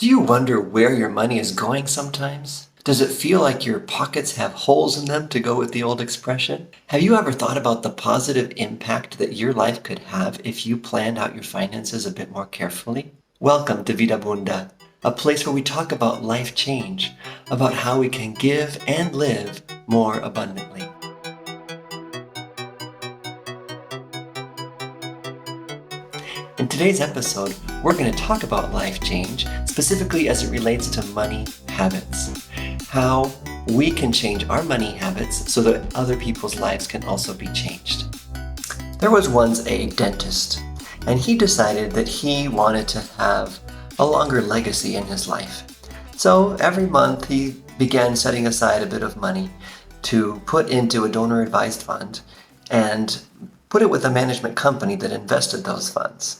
Do you wonder where your money is going sometimes? Does it feel like your pockets have holes in them, to go with the old expression? Have you ever thought about the positive impact that your life could have if you planned out your finances a bit more carefully? Welcome to Vida Bunda, a place where we talk about life change, about how we can give and live more abundantly. In today's episode, we're going to talk about life change, specifically as it relates to money habits. How we can change our money habits so that other people's lives can also be changed. There was once a dentist, and he decided that he wanted to have a longer legacy in his life. So every month he began setting aside a bit of money to put into a donor-advised fund and put it with a management company that invested those funds.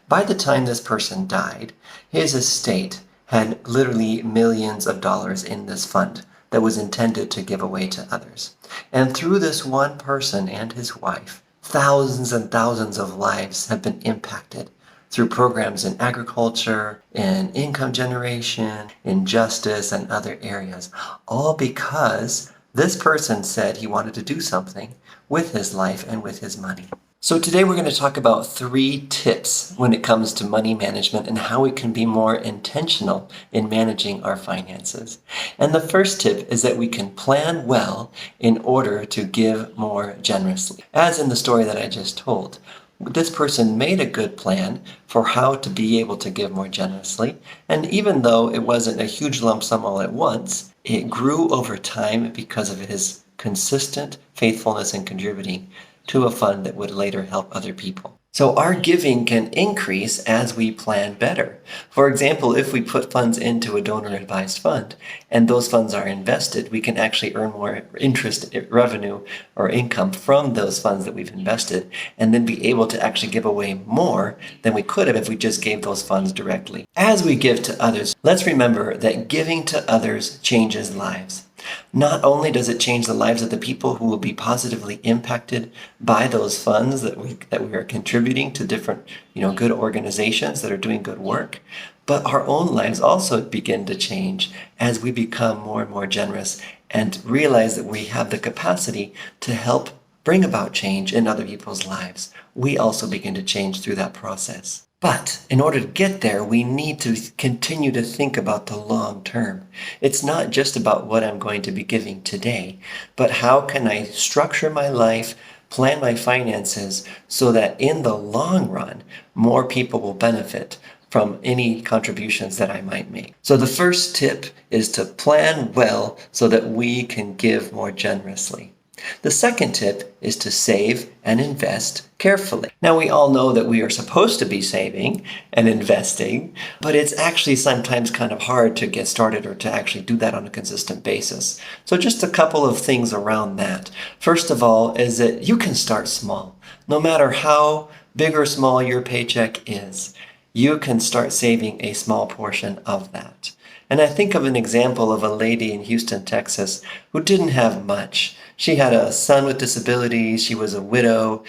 By the time this person died, his estate had literally millions of dollars in this fund that was intended to give away to others. And through this one person and his wife, thousands and thousands of lives have been impacted through programs in agriculture, in income generation, in justice, and other areas, all because this person said he wanted to do something with his life and with his money. So today we're going to talk about 3 tips when it comes to money management and how we can be more intentional in managing our finances. And the first tip is that we can plan well in order to give more generously. As in the story that I just told, this person made a good plan for how to be able to give more generously, and even though it wasn't a huge lump sum all at once, it grew over time because of his consistent faithfulness in contributing to a fund that would later help other people. So our giving can increase as we plan better. For example, if we put funds into a donor-advised fund and those funds are invested, we can actually earn more interest revenue or income from those funds that we've invested and then be able to actually give away more than we could have if we just gave those funds directly. As we give to others, let's remember that giving to others changes lives. Not only does it change the lives of the people who will be positively impacted by those funds that we are contributing to different, good organizations that are doing good work, but our own lives also begin to change as we become more and more generous and realize that we have the capacity to help bring about change in other people's lives. We also begin to change through that process. But in order to get there, we need to continue to think about the long term. It's not just about what I'm going to be giving today, but how can I structure my life, plan my finances, so that in the long run, more people will benefit from any contributions that I might make. So the first tip is to plan well so that we can give more generously. The second tip is to save and invest carefully. Now, we all know that we are supposed to be saving and investing, but it's actually sometimes kind of hard to get started or to actually do that on a consistent basis. So just a couple of things around that. First of all is that you can start small. No matter how big or small your paycheck is, you can start saving a small portion of that. And I think of an example of a lady in Houston, Texas, who didn't have much. She had a son with disabilities, she was a widow,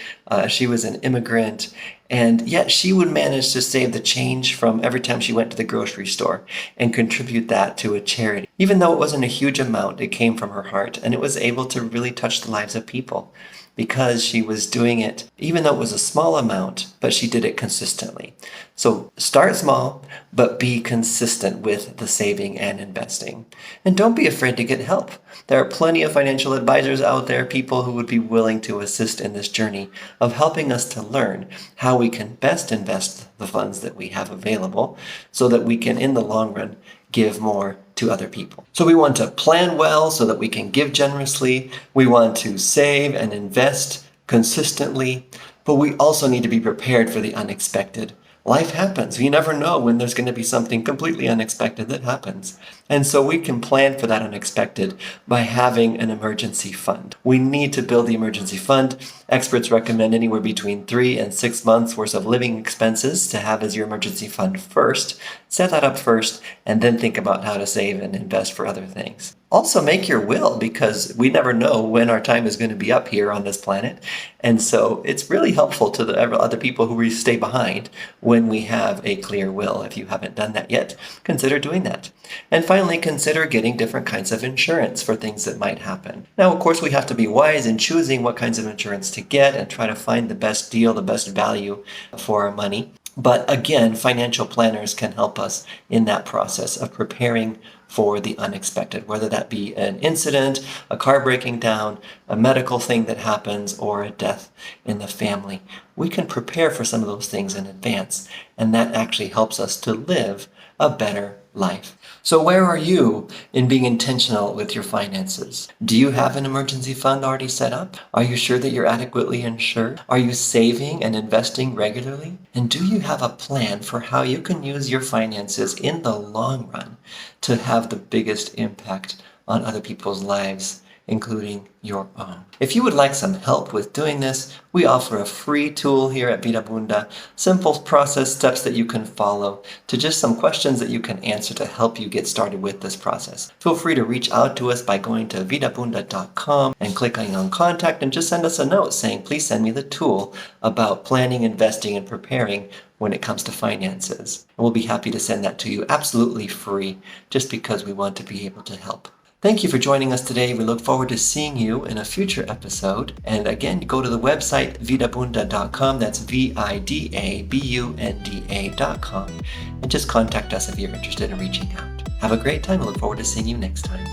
she was an immigrant, and yet she would manage to save the change from every time she went to the grocery store and contribute that to a charity. Even though it wasn't a huge amount, it came from her heart, and it was able to really touch the lives of people because she was doing it, even though it was a small amount, but she did it consistently. So start small, but be consistent with the saving and investing. And don't be afraid to get help. There are plenty of financial advisors out there, people who would be willing to assist in this journey of helping us to learn how we can best invest the funds that we have available so that we can, in the long run, give more to other people. So we want to plan well so that we can give generously. We want to save and invest consistently, but we also need to be prepared for the unexpected. Life happens. You never know when there's going to be something completely unexpected that happens. And so we can plan for that unexpected by having an emergency fund. We need to build the emergency fund. Experts recommend anywhere between 3 and 6 months worth of living expenses to have as your emergency fund first. Set that up first and then think about how to save and invest for other things. Also, make your will, because we never know when our time is going to be up here on this planet. And so it's really helpful to the other people who stay behind when we have a clear will. If you haven't done that yet, consider doing that. And finally, consider getting different kinds of insurance for things that might happen. Now, of course, we have to be wise in choosing what kinds of insurance to get and try to find the best deal, the best value for our money. But again, financial planners can help us in that process of preparing for the unexpected, whether that be an incident, a car breaking down, a medical thing that happens, or a death in the family. We can prepare for some of those things in advance, and that actually helps us to live a better life. So where are you in being intentional with your finances? Do you have an emergency fund already set up? Are you sure that you're adequately insured? Are you saving and investing regularly? And do you have a plan for how you can use your finances in the long run to have the biggest impact on other people's lives, including your own? If you would like some help with doing this, we offer a free tool here at Vida Bunda, simple process steps that you can follow to just some questions that you can answer to help you get started with this process. Feel free to reach out to us by going to vidabunda.com and clicking on contact and just send us a note saying, please send me the tool about planning, investing, and preparing when it comes to finances. And we'll be happy to send that to you absolutely free, just because we want to be able to help. Thank you for joining us today. We look forward to seeing you in a future episode. And again, go to the website vidabunda.com. That's vidabunda.com. And just contact us if you're interested in reaching out. Have a great time. I look forward to seeing you next time.